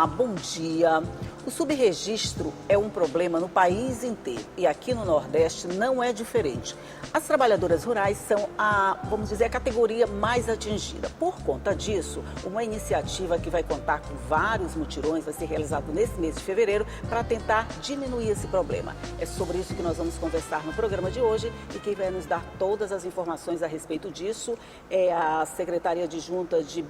Olá, bom dia. O subregistro é um problema no país inteiro e aqui no Nordeste não é diferente. As trabalhadoras rurais são vamos dizer, a categoria mais atingida. Por conta disso, uma iniciativa que vai contar com vários mutirões vai ser realizado nesse mês de fevereiro para tentar diminuir esse problema. É sobre isso que nós vamos conversar no programa de hoje e quem vai nos dar todas as informações a respeito disso é a Secretaria Adjunta de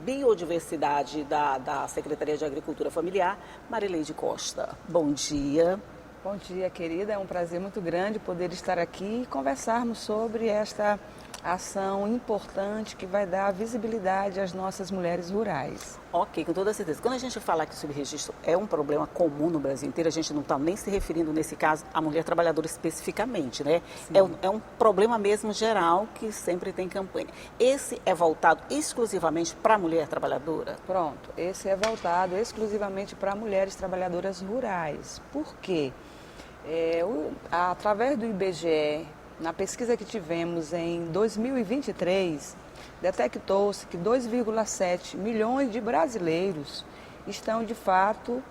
Biodiversidade da Secretaria de Agricultura Familiar, Marileide Costa. Bom dia. Bom dia, querida. É um prazer muito grande poder estar aqui e conversarmos sobre esta ação importante que vai dar visibilidade às nossas mulheres rurais. Ok, com toda certeza. Quando a gente fala que o subregistro é um problema comum no Brasil inteiro, a gente não está nem se referindo, nesse caso, à mulher trabalhadora especificamente, né? É um problema mesmo geral que sempre tem campanha. Esse é voltado exclusivamente para a mulher trabalhadora? Pronto, esse é voltado exclusivamente para mulheres trabalhadoras rurais. Por quê? Através do IBGE, na pesquisa que tivemos em 2023, detectou-se que 2,7 milhões de brasileiros estão, de fato,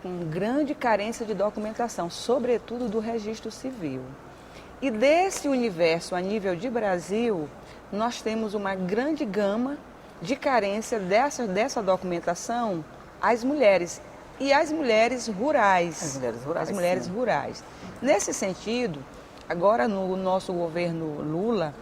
com grande carência de documentação, sobretudo do registro civil. E desse universo, a nível de Brasil, nós temos uma grande gama de carência dessa documentação às mulheres e às mulheres rurais. As mulheres rurais. Nesse sentido, agora no nosso governo Lula,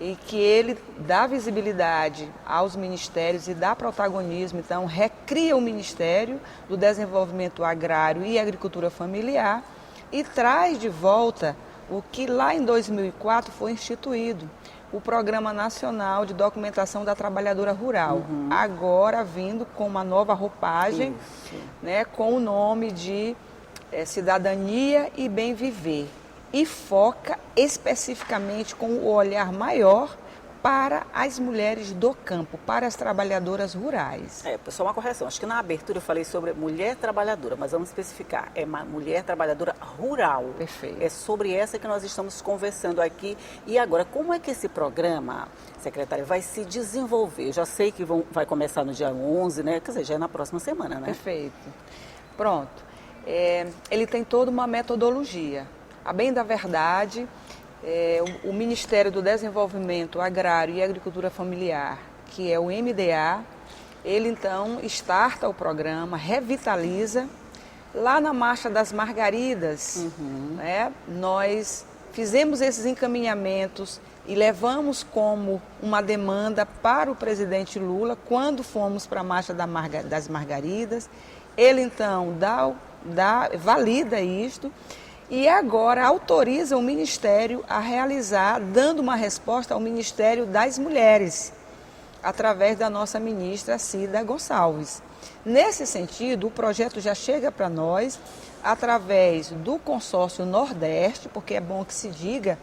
e que ele dá visibilidade aos ministérios e dá protagonismo, então recria o Ministério do Desenvolvimento Agrário e Agricultura Familiar e traz de volta o que lá em 2004 foi instituído, o Programa Nacional de Documentação da Trabalhadora Rural, agora vindo com uma nova roupagem, né, com o nome de Cidadania e Bem Viver. E foca especificamente com o olhar maior para as mulheres do campo, para as trabalhadoras rurais. Só uma correção, acho que na abertura eu falei sobre mulher trabalhadora, mas vamos especificar, é uma mulher trabalhadora rural. Perfeito. É sobre essa que nós estamos conversando aqui. E agora, como é que esse programa, secretária, vai se desenvolver? Eu já sei que vai começar no dia 11, né? Quer dizer, já é na próxima semana, né? Perfeito. Pronto. Ele tem toda uma metodologia. A bem da verdade, o Ministério do Desenvolvimento Agrário e Agricultura Familiar, que é o MDA, ele então starta o programa, revitaliza. Lá na Marcha das Margaridas, né, nós fizemos esses encaminhamentos e levamos como uma demanda para o presidente Lula quando fomos para a Marcha das Margaridas. Ele então valida isto. E agora autoriza o Ministério a realizar, dando uma resposta ao Ministério das Mulheres, através da nossa ministra Cida Gonçalves. Nesse sentido, o projeto já chega para nós através do consórcio Nordeste, porque é bom que se diga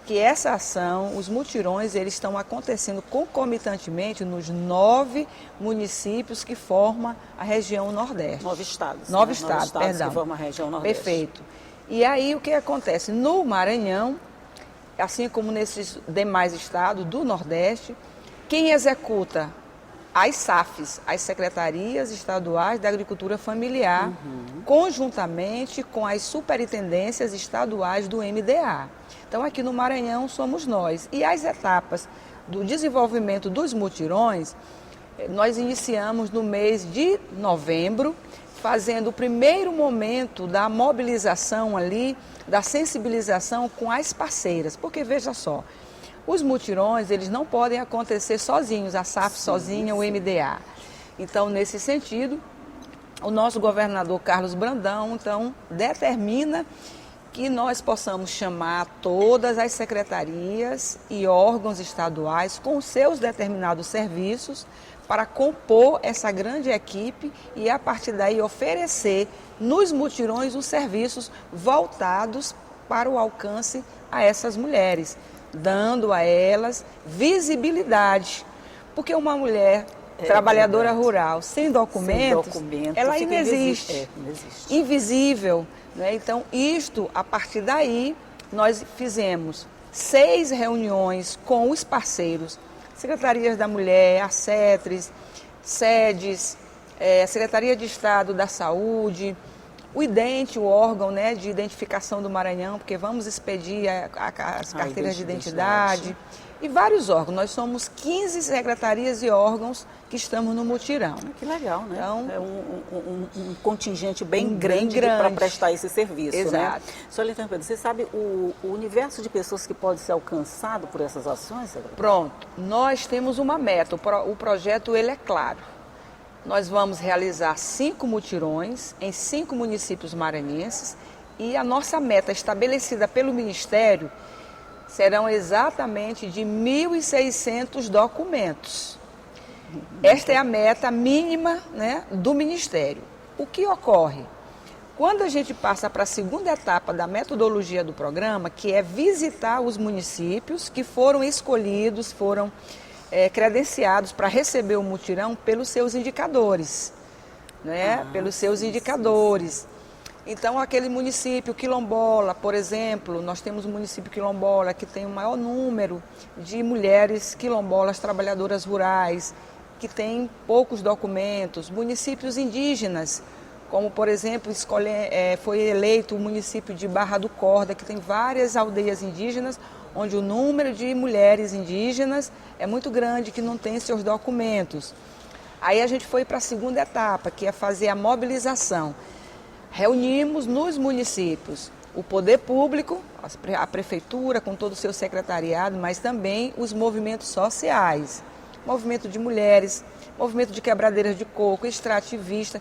que essa ação, os mutirões, eles estão acontecendo concomitantemente nos 9 municípios que formam a região Nordeste. 9 estados. 9 estados, perdão. Que formam a região Nordeste. Perfeito. E aí o que acontece? No Maranhão, assim como nesses demais estados do Nordeste, quem executa as SAFs, as Secretarias Estaduais da Agricultura Familiar, conjuntamente com as superintendências estaduais do MDA. Então aqui no Maranhão somos nós. E as etapas do desenvolvimento dos mutirões, nós iniciamos no mês de novembro, fazendo o primeiro momento da mobilização ali, da sensibilização com as parceiras. Porque, veja só, os mutirões, eles não podem acontecer sozinhos, a SAF sozinha, o MDA. Então, nesse sentido, o nosso governador Carlos Brandão, então, determina que nós possamos chamar todas as secretarias e órgãos estaduais com seus determinados serviços para compor essa grande equipe e, a partir daí, oferecer nos mutirões os serviços voltados para o alcance a essas mulheres, dando a elas visibilidade. Porque uma mulher trabalhadora rural sem documentos, ela inexiste, invisível. Né? Então, a partir daí, nós fizemos 6 reuniões com os parceiros, Secretarias da Mulher, ACETRES, SEDES, a Secretaria de Estado da Saúde, o IDENTE, o órgão, né, de identificação do Maranhão, porque vamos expedir as carteiras de identidade e vários órgãos. Nós somos 15 secretarias e órgãos que estamos no mutirão. Que legal, né? Então, é um contingente bem grande para prestar esse serviço. Exato. Né? Só lhe Pedro, você sabe o universo de pessoas que pode ser alcançado por essas ações, secretária? Pronto, nós temos uma meta, o projeto ele é claro. Nós vamos realizar 5 mutirões em 5 municípios maranhenses e a nossa meta estabelecida pelo Ministério serão exatamente de 1.600 documentos. Esta é a meta mínima, né, do Ministério. O que ocorre? Quando a gente passa para a segunda etapa da metodologia do programa, que é visitar os municípios que foram escolhidos, foram credenciados para receber o mutirão pelos seus indicadores, né? Pelos seus indicadores. Sim. Então, aquele município quilombola, por exemplo, nós temos um município quilombola que tem o maior número de mulheres quilombolas trabalhadoras rurais, que tem poucos documentos. Municípios indígenas, como, por exemplo, foi eleito o município de Barra do Corda, que tem várias aldeias indígenas, onde o número de mulheres indígenas é muito grande, que não tem seus documentos. Aí a gente foi para a segunda etapa, que é fazer a mobilização. Reunimos nos municípios o poder público, a prefeitura com todo o seu secretariado, mas também os movimentos sociais, movimento de mulheres, movimento de quebradeiras de coco, extrativista,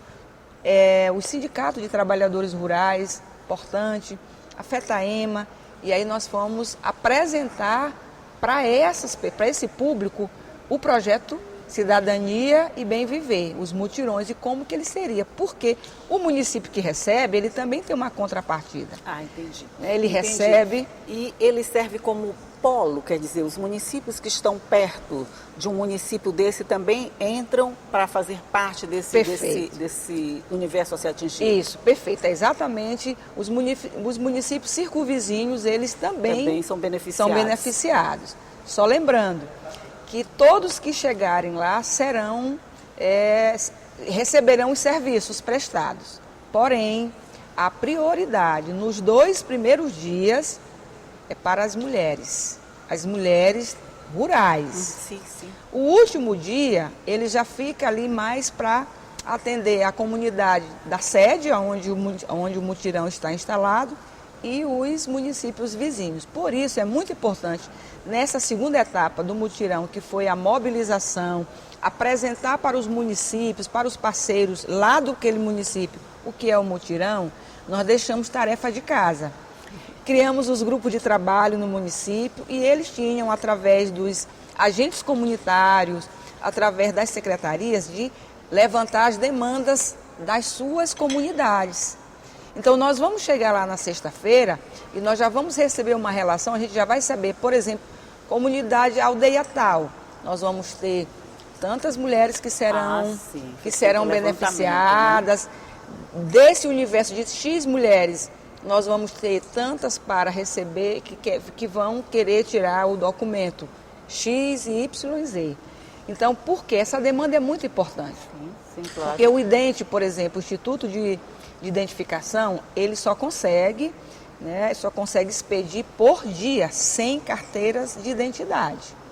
o Sindicato de Trabalhadores Rurais, importante, a FETAEMA, e aí nós fomos apresentar para esse público o projeto Cidadania e Bem Viver, os mutirões e como que ele seria, porque o município que recebe, ele também tem uma contrapartida. Ah, entendi. Ele recebe... E ele serve como polo, quer dizer, os municípios que estão perto de um município desse também entram para fazer parte desse universo a ser atingido? Isso, perfeito. É exatamente. Os municípios circunvizinhos, eles também são beneficiados. Só lembrando que todos que chegarem lá receberão os serviços prestados. Porém, a prioridade nos 2 primeiros dias é para as mulheres rurais. Sim. O último dia, ele já fica ali mais para atender a comunidade da sede, onde o mutirão está instalado, e os municípios vizinhos. Por isso, é muito importante, nessa segunda etapa do mutirão, que foi a mobilização, apresentar para os municípios, para os parceiros lá daquele município, o que é o mutirão, nós deixamos tarefa de casa. Criamos os grupos de trabalho no município e eles tinham, através dos agentes comunitários, através das secretarias, de levantar as demandas das suas comunidades. Então, nós vamos chegar lá na sexta-feira e nós já vamos receber uma relação, a gente já vai saber, por exemplo, comunidade aldeia tal, nós vamos ter tantas mulheres que serão beneficiadas, né? Desse universo de X mulheres, nós vamos ter tantas para receber que vão querer tirar o documento X, Y e Z. Então, por quê? Essa demanda é muito importante. Sim, claro. Porque o IDENTE, por exemplo, o Instituto de Identificação, ele só consegue expedir por dia 100 carteiras de identidade.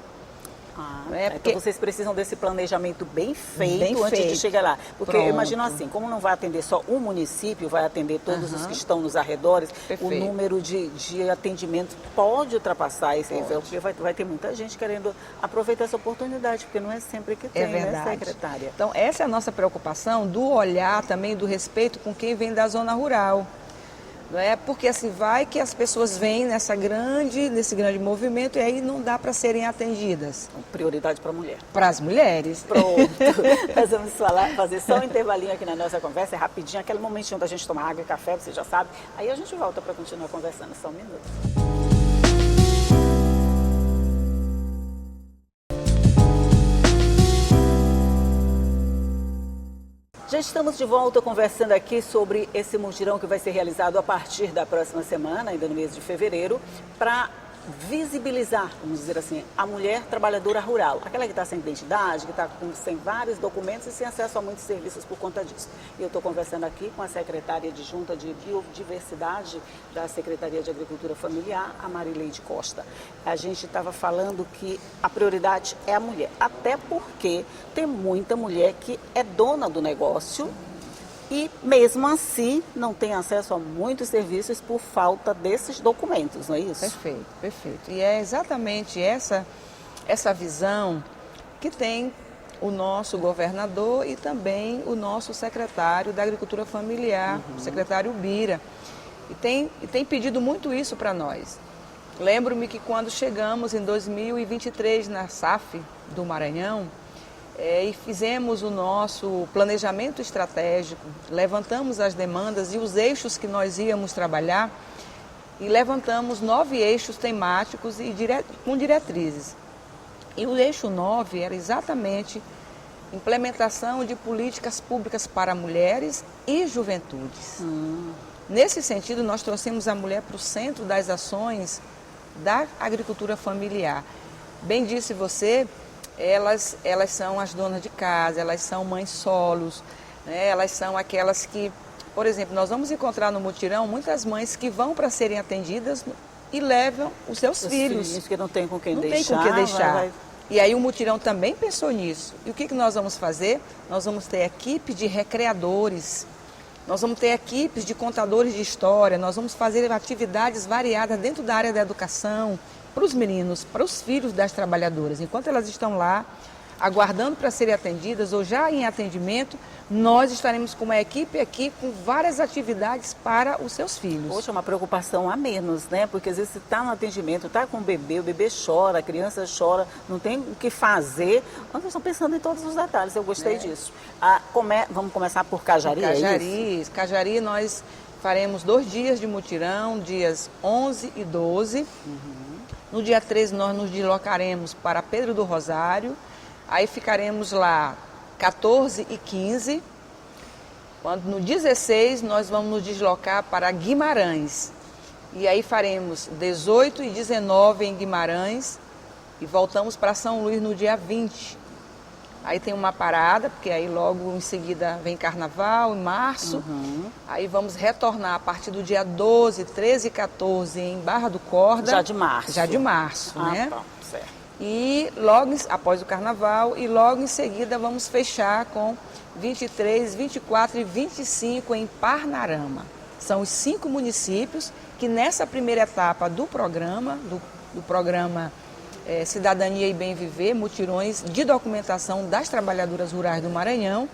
Então vocês precisam desse planejamento bem feito antes de chegar lá. Porque eu imagino assim, como não vai atender só um município, vai atender todos os que estão nos arredores, o número de atendimento pode ultrapassar esse nível, porque vai ter muita gente querendo aproveitar essa oportunidade, porque não é sempre que tem, né, secretária? Então, essa é a nossa preocupação, do olhar também, do respeito com quem vem da zona rural. Não é? Porque assim vai que as pessoas vêm nesse grande movimento e aí não dá para serem atendidas. Prioridade para a mulher. Para as mulheres. Pronto. Nós vamos fazer só um intervalinho aqui na nossa conversa, é rapidinho, aquele momentinho da gente tomar água e café, você já sabe. Aí a gente volta para continuar conversando, só um minuto. Já estamos de volta conversando aqui sobre esse mutirão que vai ser realizado a partir da próxima semana, ainda no mês de fevereiro, para visibilizar, vamos dizer assim, a mulher trabalhadora rural, aquela que está sem identidade, que está sem vários documentos e sem acesso a muitos serviços por conta disso. E eu estou conversando aqui com a secretária adjunta de Biodiversidade da Secretaria de Agricultura Familiar, a Marileide Costa. A gente estava falando que a prioridade é a mulher, até porque tem muita mulher que é dona do negócio e, mesmo assim, não tem acesso a muitos serviços por falta desses documentos, não é isso? Perfeito, perfeito. E é exatamente essa visão que tem o nosso governador e também o nosso secretário da Agricultura Familiar, o secretário Bira. E tem pedido muito isso para nós. Lembro-me que quando chegamos em 2023 na SAF do Maranhão, e fizemos o nosso planejamento estratégico, levantamos as demandas e os eixos que nós íamos trabalhar e levantamos 9 eixos temáticos e com diretrizes. E o eixo 9 era exatamente implementação de políticas públicas para mulheres e juventudes. Nesse sentido, nós trouxemos a mulher para o centro das ações da agricultura familiar. Bem disse você, elas são as donas de casa, elas são mães solos, né? Elas são aquelas que, por exemplo, nós vamos encontrar no mutirão muitas mães que vão para serem atendidas e levam os seus filhos. Que não tem com quem não deixar. Não tem com quem deixar. E aí o mutirão também pensou nisso. E o que nós vamos fazer? Nós vamos ter equipe de recreadores, nós vamos ter equipes de contadores de história, nós vamos fazer atividades variadas dentro da área da educação, para os meninos, para os filhos das trabalhadoras. Enquanto elas estão lá, aguardando para serem atendidas ou já em atendimento, nós estaremos com uma equipe aqui com várias atividades para os seus filhos. Poxa, é uma preocupação a menos, né? Porque às vezes você está no atendimento, está com o bebê chora, a criança chora, não tem o que fazer. Nós estamos pensando em todos os detalhes, eu gostei disso. Vamos começar por Cajari, Cajari, Cajari nós faremos 2 dias de mutirão, dias 11 e 12. No dia 13 nós nos deslocaremos para Pedro do Rosário, aí ficaremos lá 14 e 15. Quando no 16 nós vamos nos deslocar para Guimarães. E aí faremos 18 e 19 em Guimarães e voltamos para São Luís no dia 20. Aí tem uma parada, porque aí logo em seguida vem Carnaval, em março. Aí vamos retornar a partir do dia 12, 13 e 14 em Barra do Corda. Já de março. Já de março, né? Tá, certo. E logo após o Carnaval, e logo em seguida vamos fechar com 23, 24 e 25 em Parnarama. São os 5 municípios que nessa primeira etapa do programa, do programa Cidadania e Bem Viver, mutirões de documentação das trabalhadoras rurais do Maranhão,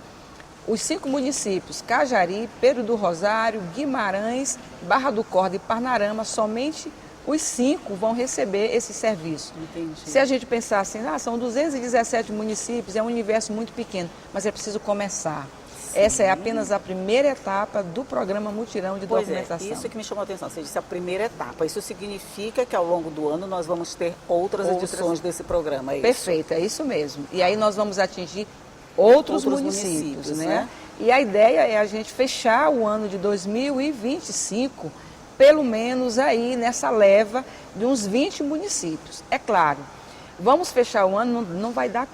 os 5 municípios, Cajari, Pedro do Rosário, Guimarães, Barra do Corda e Parnarama, somente os 5 vão receber esse serviço. Entendi. Se a gente pensar assim, são 217 municípios, é um universo muito pequeno, mas é preciso começar. Essa é apenas a primeira etapa do programa Mutirão de Documentação. Isso que me chamou a atenção, você disse a primeira etapa. Isso significa que ao longo do ano nós vamos ter outras edições desse programa, é isso? Perfeito, é isso mesmo. E aí nós vamos atingir outros municípios, né? E a ideia é a gente fechar o ano de 2025, pelo menos aí nessa leva de uns 20 municípios. É claro, vamos fechar o ano,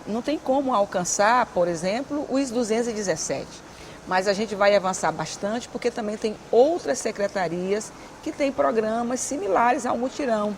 não tem como alcançar, por exemplo, os 217. Mas a gente vai avançar bastante porque também tem outras secretarias que têm programas similares ao Mutirão.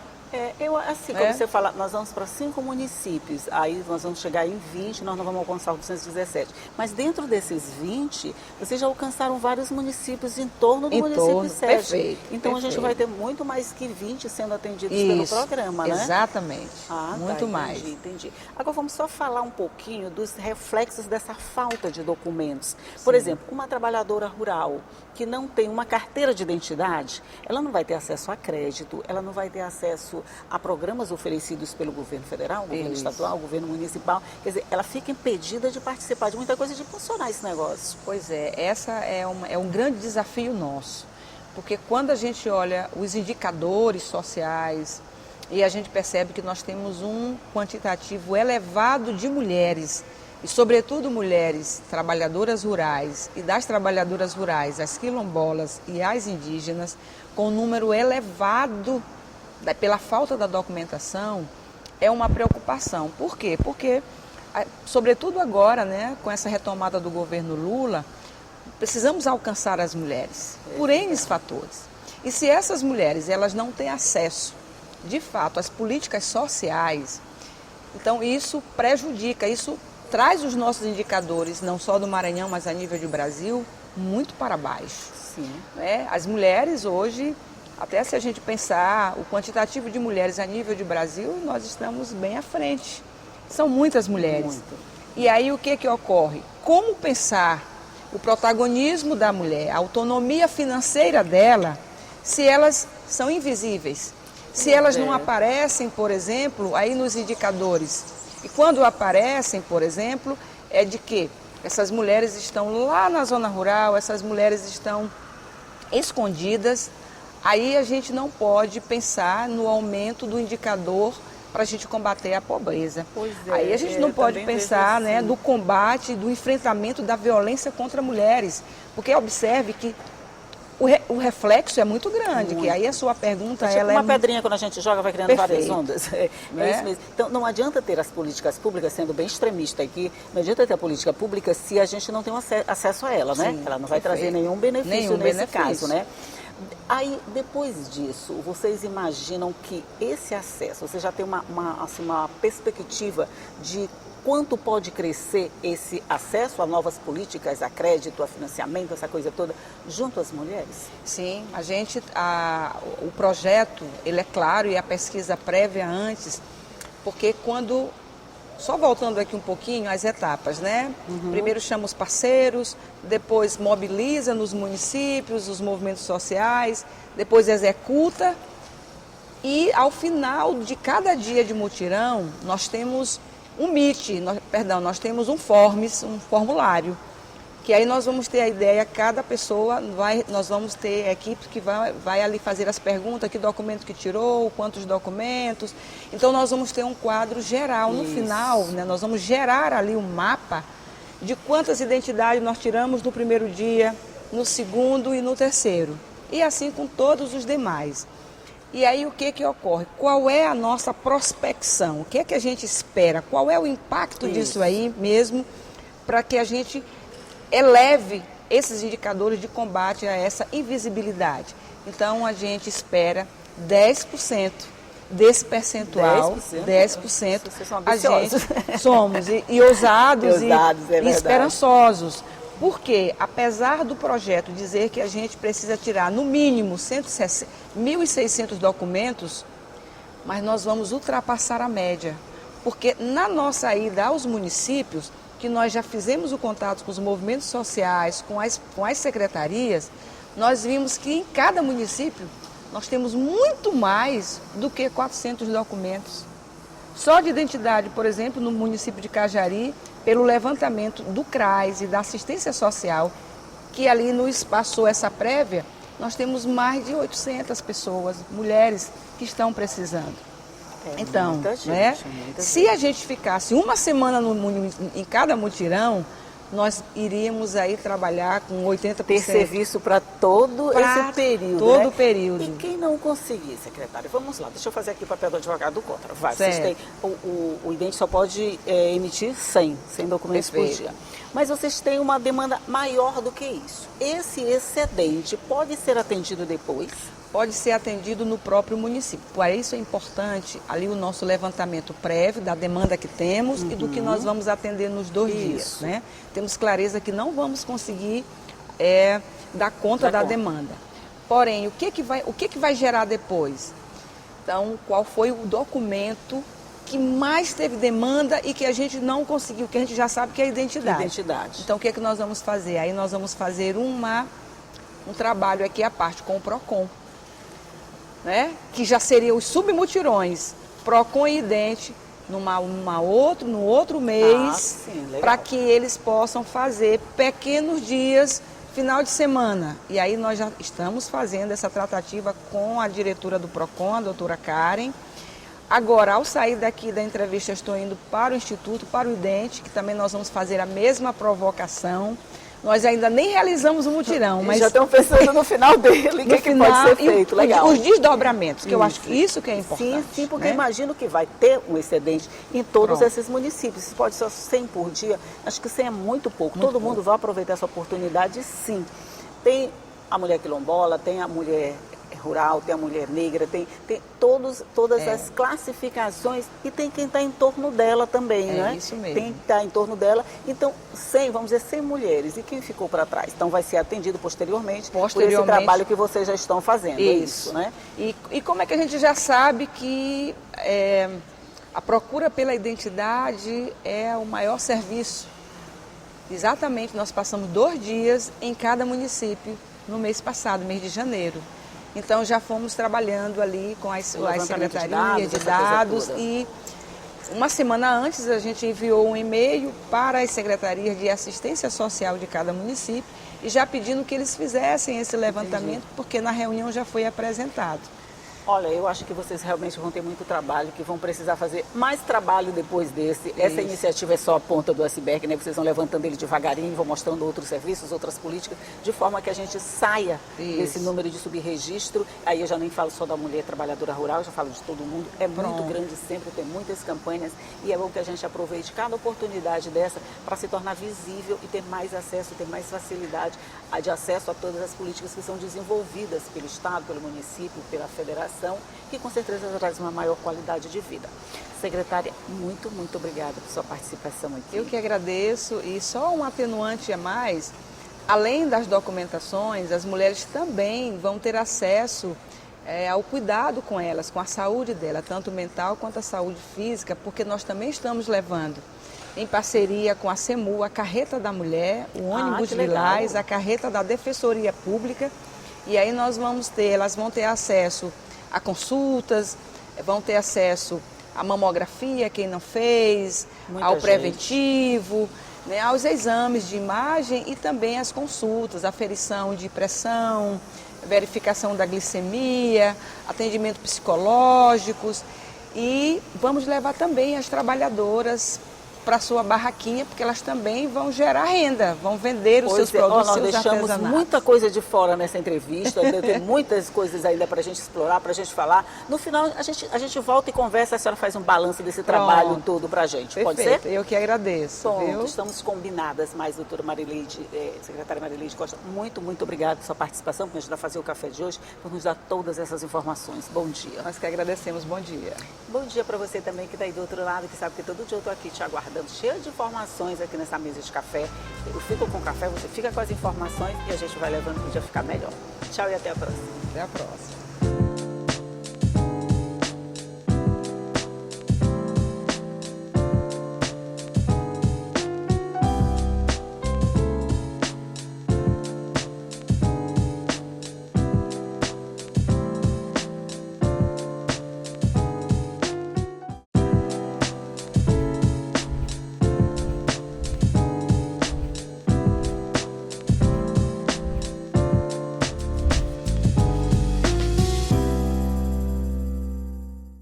Como você fala, nós vamos para 5 municípios, aí nós vamos chegar em 20, nós não vamos alcançar os 217. Mas dentro desses 20, vocês já alcançaram vários municípios em torno do município sede. Perfeito, então perfeito. A gente vai ter muito mais que 20 sendo atendidos pelo programa, né? Exatamente, muito mais. Entendi. Agora vamos só falar um pouquinho dos reflexos dessa falta de documentos. Por exemplo, uma trabalhadora rural que não tem uma carteira de identidade, ela não vai ter acesso a crédito, ela não vai ter acesso a programas oferecidos pelo governo federal, governo estadual, governo municipal. Quer dizer, ela fica impedida de participar de muita coisa e de funcionar esse negócio. Pois é, essa é um grande desafio nosso, porque quando a gente olha os indicadores sociais e a gente percebe que nós temos um quantitativo elevado de mulheres, e sobretudo mulheres trabalhadoras rurais e das trabalhadoras rurais, as quilombolas e as indígenas, com um número elevado pela falta da documentação, é uma preocupação. Por quê? Porque, sobretudo agora, né, com essa retomada do governo Lula, precisamos alcançar as mulheres, por N fatores. E se essas mulheres elas não têm acesso, de fato, às políticas sociais, então isso prejudica, isso traz os nossos indicadores, não só do Maranhão, mas a nível de Brasil, muito para baixo. Sim. Né? As mulheres hoje, até se a gente pensar o quantitativo de mulheres a nível de Brasil, nós estamos bem à frente. São muitas mulheres. Muito. E aí o que ocorre? Como pensar o protagonismo da mulher, a autonomia financeira dela, se elas são invisíveis? Se elas não aparecem, por exemplo, aí nos indicadores. E quando aparecem, por exemplo, é de que essas mulheres estão lá na zona rural, essas mulheres estão escondidas. Aí a gente não pode pensar no aumento do indicador para a gente combater a pobreza. Pois é, aí a gente não pode pensar, né, do combate, do enfrentamento da violência contra mulheres. Porque observe que o reflexo é muito grande, que aí a sua pergunta... Tipo ela uma é pedrinha quando a gente joga vai criando várias ondas. É isso mesmo. Então não adianta ter as políticas públicas, sendo bem extremista aqui, não adianta ter a política pública se a gente não tem acesso a ela, né? Sim, ela não vai trazer nenhum benefício nesse caso, né? Aí, depois disso, vocês imaginam que esse acesso, você já tem uma perspectiva de quanto pode crescer esse acesso a novas políticas, a crédito, a financiamento, essa coisa toda, junto às mulheres? Sim, o projeto, ele é claro, e a pesquisa prévia antes, porque quando, só voltando aqui um pouquinho, as etapas, né? Primeiro chama os parceiros, depois mobiliza nos municípios, os movimentos sociais, depois executa e ao final de cada dia de mutirão, nós temos um MIT, nós temos um formulário, que aí nós vamos ter a ideia, cada pessoa, nós vamos ter a equipe que vai ali fazer as perguntas, que documento que tirou, quantos documentos, então nós vamos ter um quadro geral. No final, né, nós vamos gerar ali um mapa de quantas identidades nós tiramos no primeiro dia, no segundo e no terceiro, e assim com todos os demais. E aí o que ocorre? Qual é a nossa prospecção? O que é que a gente espera? Qual é o impacto disso aí mesmo para que a gente eleve esses indicadores de combate a essa invisibilidade? Então a gente espera 10% desse percentual, 10%, Vocês são a ambiciosos. gente somos e ousados e esperançosos. Porque, apesar do projeto dizer que a gente precisa tirar, no mínimo, 1.600 documentos, mas nós vamos ultrapassar a média. Porque na nossa ida aos municípios, que nós já fizemos o contato com os movimentos sociais, com as secretarias, nós vimos que em cada município nós temos muito mais do que 400 documentos. Só de identidade, por exemplo, no município de Cajari, pelo levantamento do CRAS e da assistência social, que ali nos passou essa prévia, nós temos mais de 800 pessoas, mulheres, que estão precisando. Então, muita gente, né, muita se gente. a gente ficasse uma semana em cada mutirão, nós iríamos aí trabalhar com 80%. Ter serviço para todo esse período. Todo o período. E quem não conseguir, secretária, vamos lá, deixa eu fazer aqui o papel do advogado contra. Vai, Certo. vocês têm, o idente só pode emitir 100 documentos por dia. Mas vocês têm uma demanda maior do que isso. Esse excedente pode ser atendido depois? Pode ser atendido no próprio município. Para isso é importante ali o nosso levantamento prévio da demanda que temos e do que nós vamos atender nos 2 dias. Né? Temos clareza que não vamos conseguir dar conta da demanda. Porém, o que vai gerar depois? Então, qual foi o documento que mais teve demanda e que a gente não conseguiu, que a gente já sabe que é a identidade. Então, o que nós vamos fazer? Aí nós vamos fazer um trabalho aqui à parte com o PROCON. Né? Que já seriam os submutirões, PROCON e idente, no outro mês, para que eles possam fazer pequenos dias, final de semana. E aí nós já estamos fazendo essa tratativa com a diretora do PROCON, a doutora Karen. Agora, ao sair daqui da entrevista, estou indo para o Instituto, para o idente, que também nós vamos fazer a mesma provocação. Nós ainda nem realizamos o mutirão, mas já estão pensando no final dele, o que pode ser feito. Legal. Os desdobramentos, que eu acho que isso que é importante. Sim, porque né? imagino que vai ter um excedente em todos esses municípios. Pode ser 100 por dia, acho que 100 é muito pouco. Todo mundo vai aproveitar essa oportunidade, sim. Tem a mulher quilombola, tem a mulher rural, tem a mulher negra, tem todas as classificações e tem quem está em torno dela também, né? É isso mesmo. Tem que estar em torno dela. Então, 100, vamos dizer, 100 mulheres. E quem ficou para trás? Então, vai ser atendido posteriormente por esse trabalho que vocês já estão fazendo. Isso, né? E como é que a gente já sabe que a procura pela identidade é o maior serviço? Exatamente, nós passamos 2 dias em cada município no mês passado, mês de janeiro. Então, já fomos trabalhando ali com as secretarias de dados e uma semana antes a gente enviou um e-mail para as secretarias de assistência social de cada município e já pedindo que eles fizessem esse levantamento, porque na reunião já foi apresentado. Olha, eu acho que vocês realmente vão ter muito trabalho, que vão precisar fazer mais trabalho depois desse. Isso. Essa iniciativa é só a ponta do iceberg, né? Vocês vão levantando ele devagarinho, vão mostrando outros serviços, outras políticas, de forma que a gente saia desse número de subregistro. Aí eu já nem falo só da mulher trabalhadora rural, eu já falo de todo mundo. É muito grande sempre, tem muitas campanhas e é bom que a gente aproveite cada oportunidade dessa para se tornar visível e ter mais acesso, ter mais facilidade de acesso a todas as políticas que são desenvolvidas pelo Estado, pelo município, pela federação, que com certeza traz uma maior qualidade de vida. Secretária, muito, muito obrigada por sua participação aqui. Eu que agradeço e só um atenuante a mais, além das documentações, as mulheres também vão ter acesso ao cuidado com elas, com a saúde dela, tanto mental quanto a saúde física, porque nós também estamos levando, em parceria com a CEMU, a Carreta da Mulher, o ônibus Lilás, a Carreta da Defensoria Pública, e aí elas vão ter acesso a consultas, vão ter acesso à mamografia, quem não fez, ao preventivo, né, aos exames de imagem e também as consultas, aferição de pressão, verificação da glicemia, atendimento psicológicos e vamos levar também as trabalhadoras para a sua barraquinha, porque elas também vão gerar renda, vão vender os seus produtos, nós deixamos muita coisa de fora nessa entrevista, tem muitas coisas ainda para a gente explorar, para a gente falar. No final, a gente volta e conversa, a senhora faz um balanço desse trabalho todo para a gente, pode ser? Eu que agradeço. Estamos combinadas, mas doutora Marileide, secretária Marileide Costa, muito, muito obrigada pela sua participação, por nos ajudar a fazer o café de hoje, por nos dar todas essas informações. Bom dia. Nós que agradecemos, bom dia. Bom dia para você também que está aí do outro lado, que sabe que todo dia eu estou aqui te aguardando, cheio de informações aqui nessa mesa de café. Eu fico com o café, você fica com as informações e a gente vai levando para o dia ficar melhor. Tchau e até a próxima. Até a próxima.